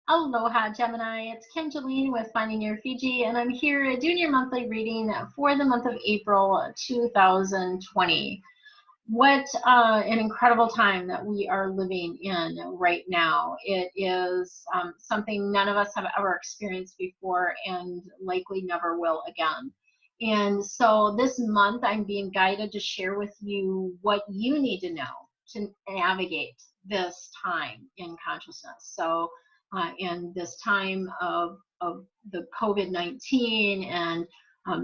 Aloha, Gemini. It's Kim Jolene with Finding Your Fiji, and I'm here doing your monthly reading for the month of April 2020. What an incredible time that we are living in right now. It is something none of us have ever experienced before and likely never will again. And so this month I'm being guided to share with you what you need to know to navigate this time in consciousness. So in this time of the COVID-19 and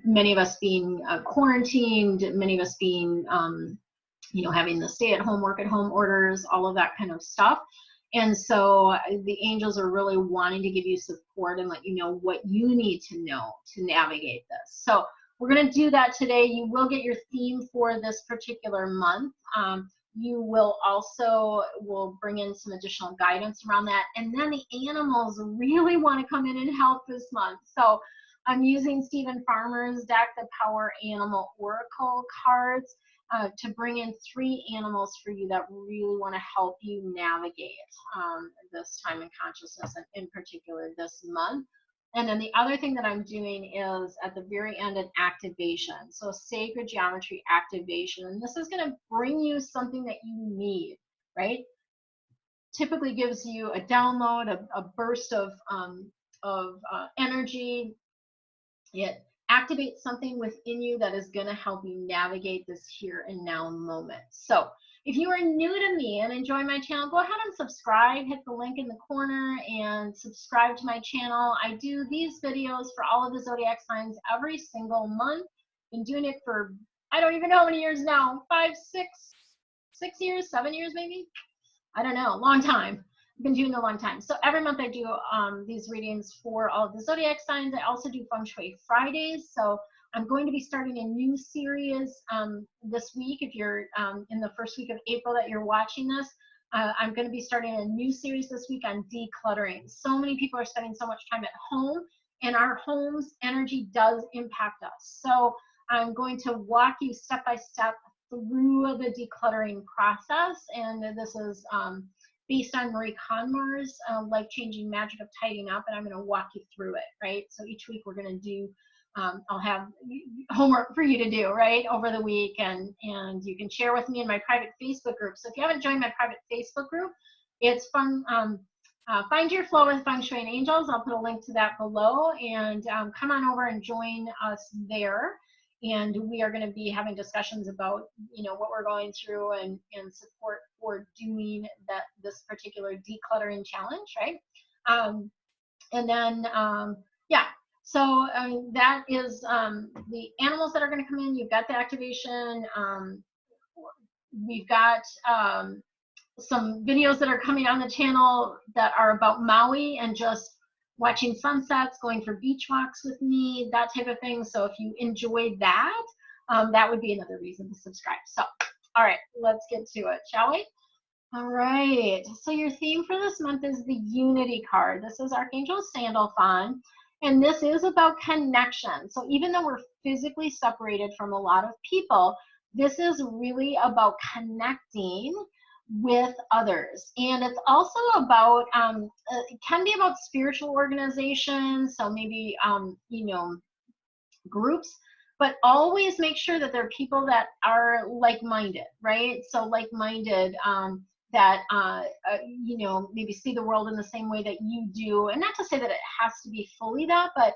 many of us being quarantined, many of us being having the stay-at-home, work-at-home orders, all of that kind of stuff. And so the angels are really wanting to give you support and let you know what you need to know to navigate this. So we're going to do that today. You will get your theme for this particular month. You will also bring in some additional guidance around that. And then the animals really want to come in and help this month. So I'm using Stephen Farmer's deck, the Power Animal Oracle cards, to bring in 3 animals for you that really want to help you navigate this time in consciousness, and in particular this month. And then the other thing that I'm doing is at the very end an activation. So a sacred geometry activation. And this is going to bring you something that you need, right? Typically gives you a download, a burst of energy. It activates something within you that is going to help you navigate this here and now moment. So if you are new to me and enjoy my channel, go ahead and subscribe. Hit the link in the corner and subscribe to my channel. I do these videos for all of the zodiac signs every single month. Been doing it for, I don't even know how many years now, 5, 6 years, 7 years maybe? I don't know, long time. I've been doing it a long time. So every month I do these readings for all of the zodiac signs. I also do Feng Shui Fridays. So I'm going to be starting a new series this week. If you're in the first week of April that you're watching this, I'm going to be starting a new series this week on decluttering. So many people are spending so much time at home, and our home's energy does impact us. So I'm going to walk you step by step through the decluttering process, and this is based on Marie Konmar's life-changing magic of tidying up, and I'm going to walk you through it, right? So each week we're going to do, I'll have homework for you to do, right, over the week, and you can share with me in my private Facebook group. So if you haven't joined my private Facebook group, it's fun. Find Your Flow with Feng Shui and Angels. I'll put a link to that below, and come on over and join us there. And we are going to be having discussions about, what we're going through and support for doing this particular decluttering challenge, right? And then, yeah. So that is the animals that are going to come in. You've got the activation. We've got some videos that are coming on the channel that are about Maui and just watching sunsets, going for beach walks with me, that type of thing. So if you enjoy that, that would be another reason to subscribe. So, all right, let's get to it, shall we? All right, so your theme for this month is the Unity card. This is Archangel Sandalphon, and this is about connection. So even though we're physically separated from a lot of people, this is really about connecting with others. And it's also about, it can be about spiritual organizations, so maybe, groups, but always make sure that there are people that are like-minded, right? So like-minded, that, maybe see the world in the same way that you do. And not to say that it has to be fully that, but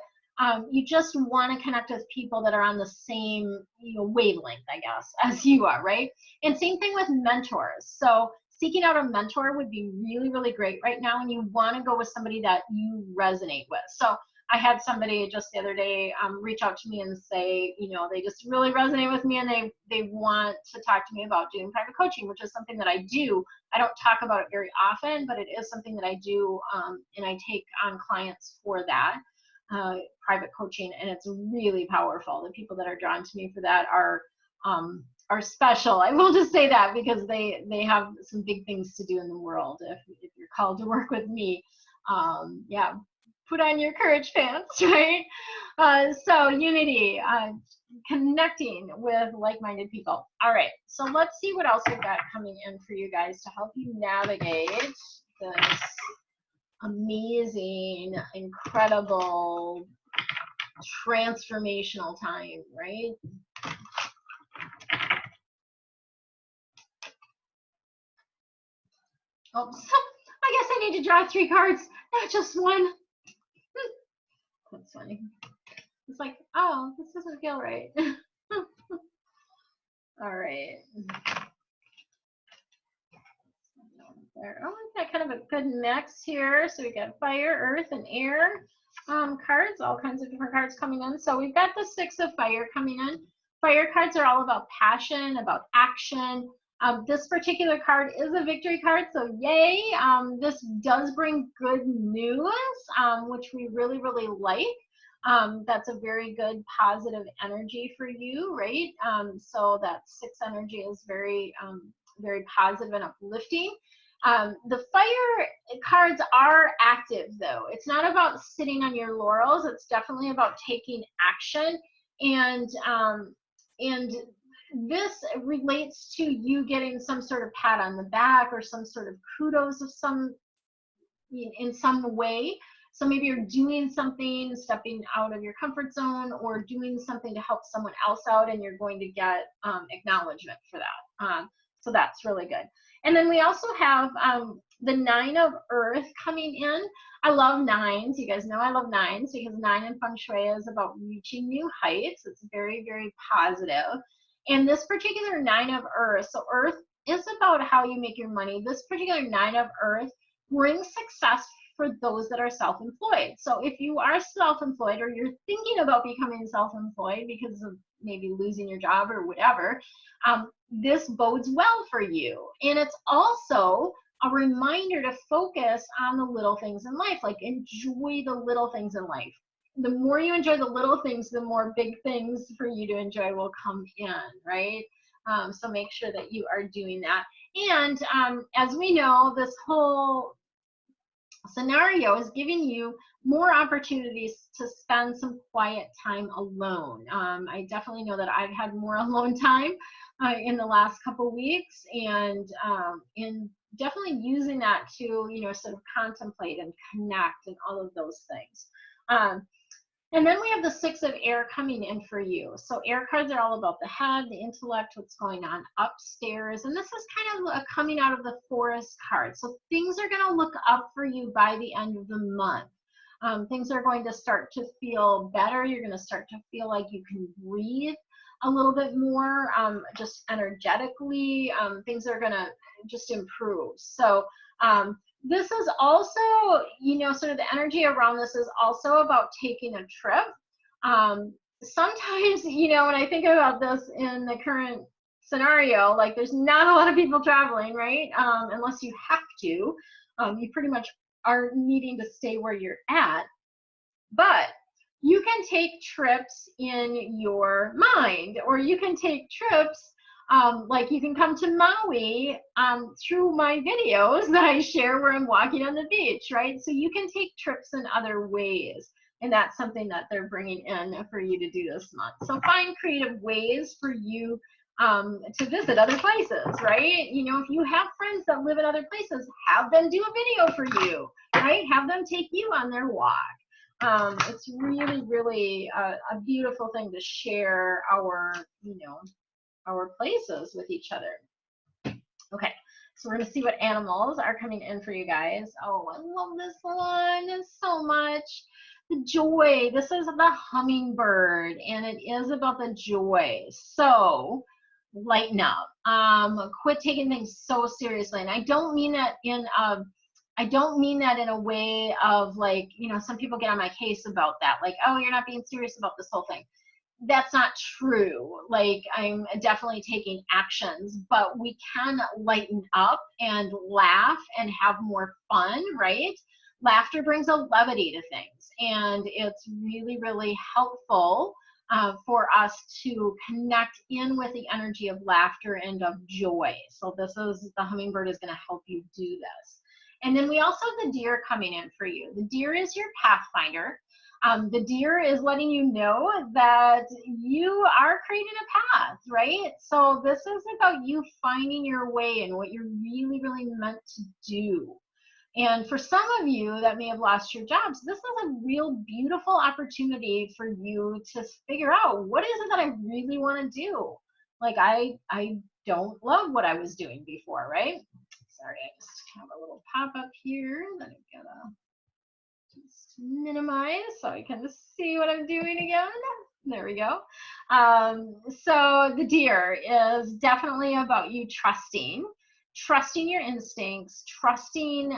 you just want to connect with people that are on the same wavelength, I guess, as you are, right? And same thing with mentors. So seeking out a mentor would be really, really great right now, and you want to go with somebody that you resonate with. So I had somebody just the other day reach out to me and say, they just really resonate with me, and they want to talk to me about doing private coaching, which is something that I do. I don't talk about it very often, but it is something that I do, and I take on clients for that. Private coaching, and it's really powerful. The people that are drawn to me for that are special. I will just say that, because they have some big things to do in the world. If you're called to work with me, yeah, put on your courage pants, right? So Unity, connecting with like-minded people. All right, so let's see what else we've got coming in for you guys to help you navigate this amazing, incredible, transformational time, right? Oh, so I guess I need to draw 3 cards, not just one. That's funny. It's like, oh, this doesn't feel right. All right. There. Oh, we've got kind of a good mix here. So we got fire, earth, and air cards, all kinds of different cards coming in. So we've got the 6 of fire coming in. Fire cards are all about passion, about action. This particular card is a victory card, so yay. This does bring good news, which we really, really like. That's a very good positive energy for you, right? So that 6 energy is very, very positive and uplifting. The fire cards are active, though. It's not about sitting on your laurels. It's definitely about taking action, and this relates to you getting some sort of pat on the back or some sort of kudos of in some way. So maybe you're doing something, stepping out of your comfort zone, or doing something to help someone else out, and you're going to get acknowledgement for that. So that's really good. And then we also have the 9 of earth coming in. I love 9s. You guys know I love 9s because 9 in Feng Shui is about reaching new heights. It's very, very positive. And this particular 9 of earth, so earth is about how you make your money. This particular 9 of earth brings success for those that are self-employed. So if you are self-employed or you're thinking about becoming self-employed because of maybe losing your job or whatever, this bodes well for you. And it's also a reminder to focus on the little things in life, like enjoy the little things in life. The more you enjoy the little things, the more big things for you to enjoy will come in, right? So make sure that you are doing that. And as we know, this whole scenario is giving you more opportunities to spend some quiet time alone. I definitely know that I've had more alone time in the last couple weeks, and definitely using that to, you know, sort of contemplate and connect and all of those things. And then we have the 6 of air coming in for you. So air cards are all about the head, the intellect, what's going on upstairs. And this is kind of coming out of the forest card. So things are going to look up for you by the end of the month. Things are going to start to feel better. You're going to start to feel like you can breathe a little bit more, just energetically. Things are going to just improve. So this is also, you know, sort of the energy around this is also about taking a trip. Sometimes, you know, when I think about this in the current scenario, like there's not a lot of people traveling, right? Unless you have to. You pretty much are needing to stay where you're at. But you can take trips in your mind, or you can take trips like you can come to Maui through my videos that I share where I'm walking on the beach, right? So you can take trips in other ways, and that's something that they're bringing in for you to do this month. So find creative ways for you to visit other places, right? You know, if you have friends that live in other places, have them do a video for you, right? Have them take you on their walk. It's really, really a beautiful thing to share our, you know, our places with each other. Okay, so we're gonna see what animals are coming in for you guys. Oh, I love this one so much. The joy. This is the hummingbird, and it is about the joy. So lighten up. Quit taking things so seriously, and I don't mean that in a way of like, you know, some people get on my case about that, like, oh, you're not being serious about this whole thing. That's not true. Like, I'm definitely taking actions, but we can lighten up and laugh and have more fun, right? Laughter brings a levity to things, and it's really, really helpful for us to connect in with the energy of laughter and of joy. So this is, the hummingbird is going to help you do this. And then we also have the deer coming in for you. The deer is your pathfinder. The deer is letting you know that you are creating a path, right? So this is about you finding your way and what you're really, really meant to do. And for some of you that may have lost your jobs, this is a real beautiful opportunity for you to figure out, what is it that I really want to do? Like I don't love what I was doing before, right? Sorry, I just have a little pop up here that I've got to just minimize so I can see what I'm doing again. There we go. So the deer is definitely about you trusting your instincts, trusting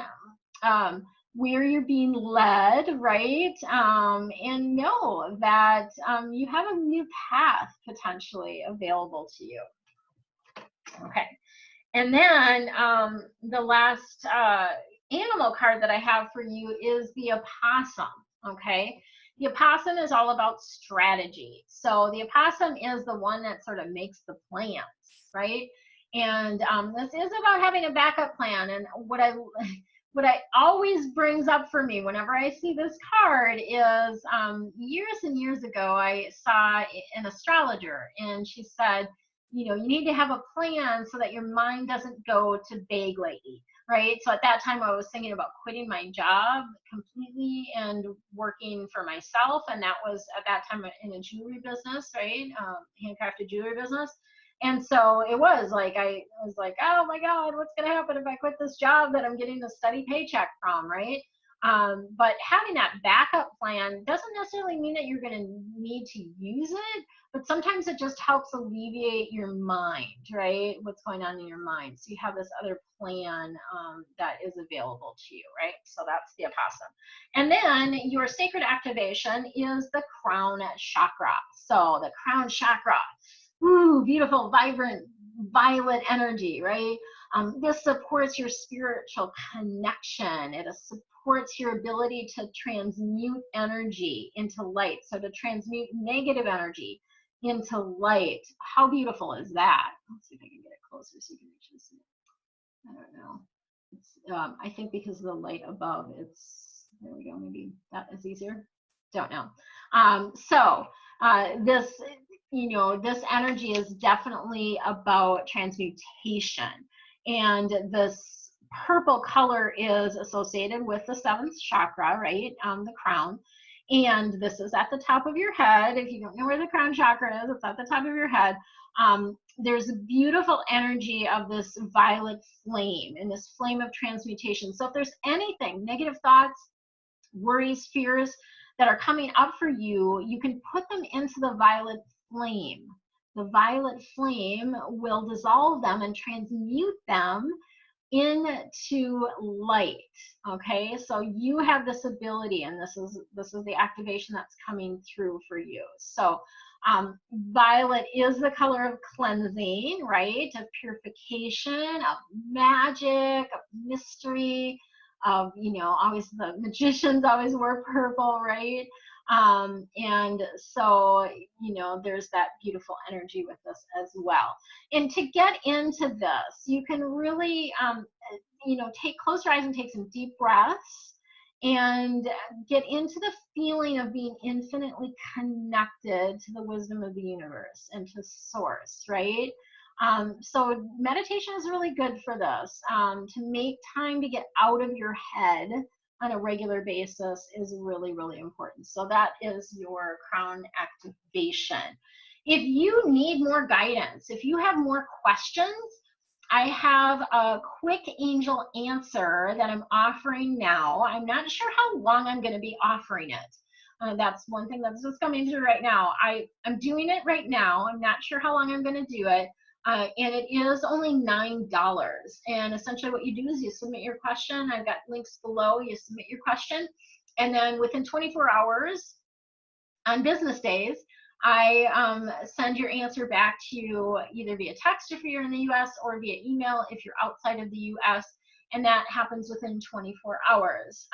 where you're being led, right? And know that you have a new path potentially available to you. Okay. And then the last animal card that I have for you is the opossum. Okay. The opossum is all about strategy. So the opossum is the one that sort of makes the plans, right? And this is about having a backup plan. And what I always brings up for me whenever I see this card is years and years ago, I saw an astrologer, and she said, you know, you need to have a plan so that your mind doesn't go to vague lately, right? So at that time I was thinking about quitting my job completely and working for myself. And that was at that time in a jewelry business, right? Handcrafted jewelry business. And so it was like, I was like, oh my God, what's going to happen if I quit this job that I'm getting a steady paycheck from, right? But having that backup plan doesn't necessarily mean that you're going to need to use it, but sometimes it just helps alleviate your mind, right? What's going on in your mind. So you have this other plan that is available to you, right? So that's the opossum. And then your sacred activation is the crown chakra. So the crown chakra, ooh, beautiful, vibrant, violet energy, right? This supports your spiritual connection. It supports your ability to transmute energy into light. So to transmute negative energy into light. How beautiful is that? Let's see if I can get it closer so you can actually see it. I don't know. It's, I think because of the light above, it's, there we go, maybe that is easier. Don't know. This, you know, this energy is definitely about transmutation. And this purple color is associated with the seventh chakra, right? The crown. And this is at the top of your head. If you don't know where the crown chakra is, it's at the top of your head. There's a beautiful energy of this violet flame and this flame of transmutation. So if there's anything, negative thoughts, worries, fears that are coming up for you, you can put them into the violet flame. The violet flame will dissolve them and transmute them into light. Okay, so you have this ability, and this is the activation that's coming through for you. So violet is the color of cleansing, right? Of purification, of magic, of mystery, of, you know, always the magicians always wear purple, right? And so, you know, there's that beautiful energy with this as well. And to get into this, you can really, you know, close your eyes and take some deep breaths and get into the feeling of being infinitely connected to the wisdom of the universe and to source, right? So meditation is really good for this. To make time to get out of your head on a regular basis is really, really important. So that is your crown activation. If you need more guidance, if you have more questions, I have a quick angel answer that I'm offering now. I'm not sure how long I'm going to be offering it. That's one thing that's just coming through right now. I'm doing it right now. I'm not sure how long I'm going to do it. And it is only $9. And essentially what you do is you submit your question. I've got links below. You submit your question. And then within 24 hours on business days, I send your answer back to you either via text if you're in the US or via email if you're outside of the US. And that happens within 24 hours.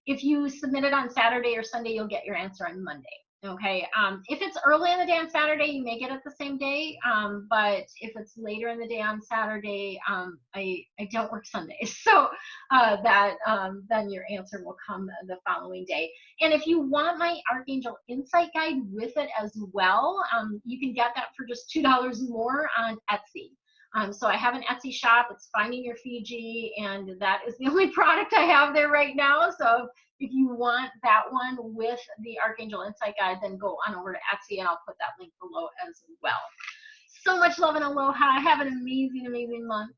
If you submit it on Saturday or Sunday, you'll get your answer on Monday. Okay, if it's early in the day on Saturday, you may get it the same day, but if it's later in the day on Saturday, I don't work Sundays, so then your answer will come the following day. And if you want my Archangel Insight Guide with it as well, you can get that for just $2 more on Etsy. So I have an Etsy shop. It's Finding Your Fiji, and that is the only product I have there right now. So if you want that one with the Archangel Insight Guide, then go on over to Etsy, and I'll put that link below as well. So much love and aloha. Have an amazing, amazing month.